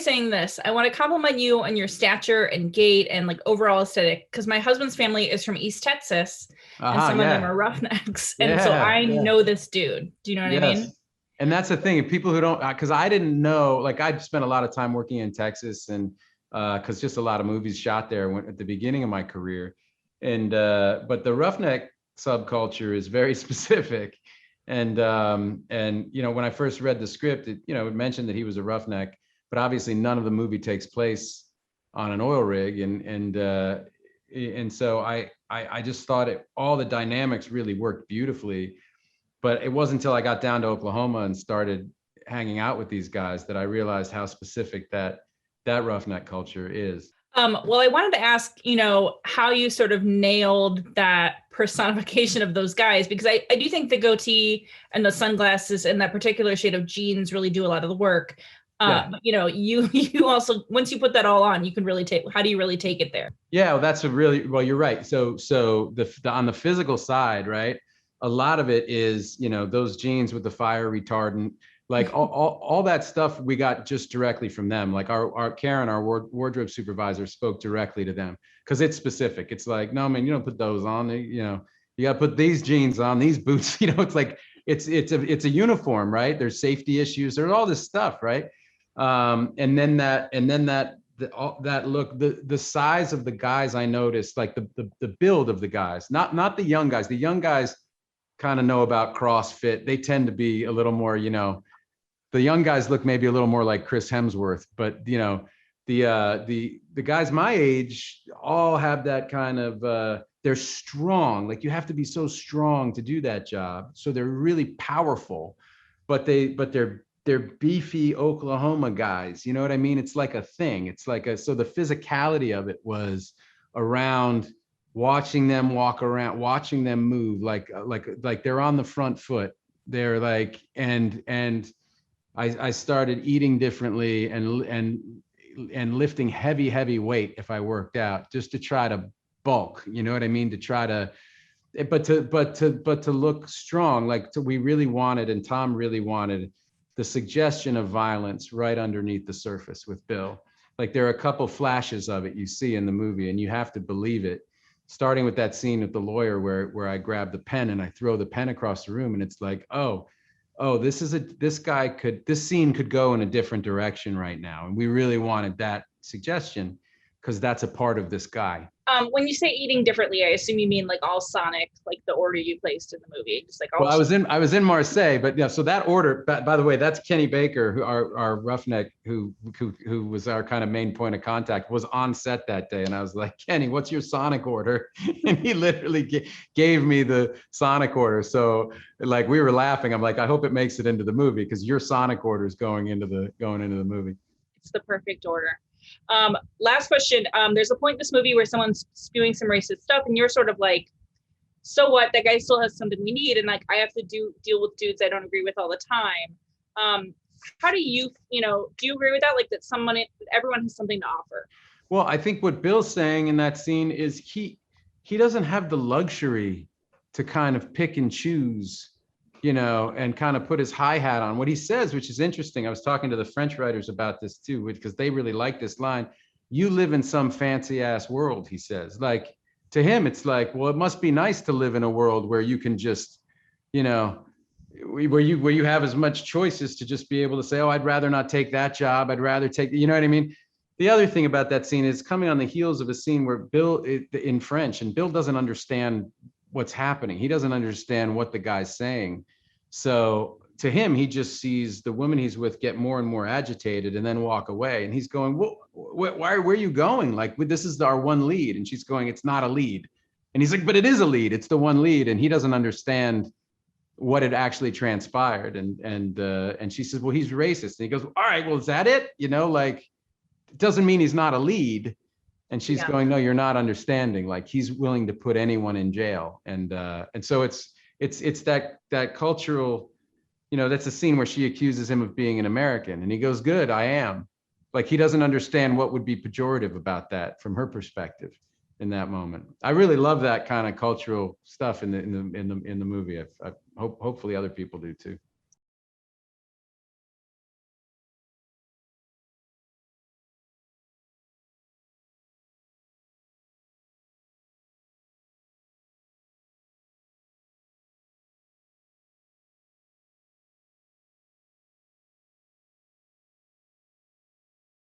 saying this. I want to compliment you on your stature and gait and like overall aesthetic because my husband's family is from East Texas and some of them Yeah. are roughnecks. And so Yeah. I Yeah. know this dude. Do you know what I Yes. mean? And that's the thing. People who don't, because I didn't know, like I spent a lot of time working in Texas and because just a lot of movies shot there at the beginning of my career. And but the roughneck subculture is very specific. And you know, when I first read the script, it mentioned that he was a roughneck, but obviously none of the movie takes place on an oil rig. And so I just thought all the dynamics really worked beautifully. But it wasn't until I got down to Oklahoma and started hanging out with these guys that I realized how specific that roughneck culture is. Well, I wanted to ask, how you sort of nailed that personification of those guys, because I do think the goatee and the sunglasses and that particular shade of jeans really do a lot of the work. Yeah. But you also, once you put that all on, you can really how do you really take it there? Yeah, well, well, you're right. So the on the physical side, right? A lot of it is, those jeans with the fire retardant, like all that stuff we got just directly from them. Like our Karen, our wardrobe supervisor, spoke directly to them because it's specific. It's like, no, man, you don't put those on. You got to put these jeans on, these boots. It's like it's a uniform, right? There's safety issues. There's all this stuff, right? And then that look, the size of the guys, I noticed, like the build of the guys, not the young guys. The young guys kind of know about CrossFit. They tend to be a little more, the young guys look maybe a little more like Chris Hemsworth, but the guys my age all have that kind of they're strong. Like you have to be so strong to do that job. So they're really powerful, but they're beefy Oklahoma guys. You know what I mean? It's like a thing. It's like so the physicality of it was around watching them walk around, watching them move like they're on the front foot. They're like, and I started eating differently and lifting heavy weight if I worked out, just to try to bulk, you know what I mean? To try to, but to look strong. We really wanted, and Tom really wanted, the suggestion of violence right underneath the surface with Bill. Like there are a couple flashes of it you see in the movie, and you have to believe it. Starting with that scene with the lawyer where I grab the pen and I throw the pen across the room, and it's like, this scene could go in a different direction right now. And we really wanted that suggestion because that's a part of this guy. When you say eating differently, I assume you mean like all Sonic, like the order you placed in the movie, just like all. Well, I was in Marseille, but yeah. So that order, by the way, that's Kenny Baker, who our roughneck, who was our kind of main point of contact, was on set that day, and I was like, Kenny, what's your Sonic order? And he literally gave me the Sonic order. So like we were laughing. I'm like, I hope it makes it into the movie because your Sonic order is going into the movie. It's the perfect order. Last question. There's a point in this movie where someone's spewing some racist stuff, and you're sort of like, so what? That guy still has something we need, and like I have to deal with dudes I don't agree with all the time. How do you agree with that? Like that everyone has something to offer. Well, I think what Bill's saying in that scene is he doesn't have the luxury to kind of pick and choose, and kind of put his hi hat on. What he says, which is interesting, I was talking to the French writers about this too, because they really like this line. You live in some fancy ass world, he says. Like to him, it's like, well, it must be nice to live in a world where you can just, where you have as much choices to just be able to say, oh, I'd rather not take that job. I'd rather take, you know what I mean? The other thing about that scene is coming on the heels of a scene where Bill in French, and Bill doesn't understand what's happening. He doesn't understand what the guy's saying. So to him, he just sees the woman he's with get more and more agitated and then walk away. And he's going, well, where are you going? Like, this is our one lead. And she's going, it's not a lead. And he's like, but it is a lead. It's the one lead. And he doesn't understand what had actually transpired. And she says, well, he's racist. And he goes, all right, well, is that it? Like, it doesn't mean he's not a lead. And she's going, no, you're not understanding. Like, he's willing to put anyone in jail. And so it's that cultural, that's a scene where she accuses him of being an American, and he goes, good, I am. Like, he doesn't understand what would be pejorative about that from her perspective in that moment. I really love that kind of cultural stuff in the movie. I hopefully other people do too.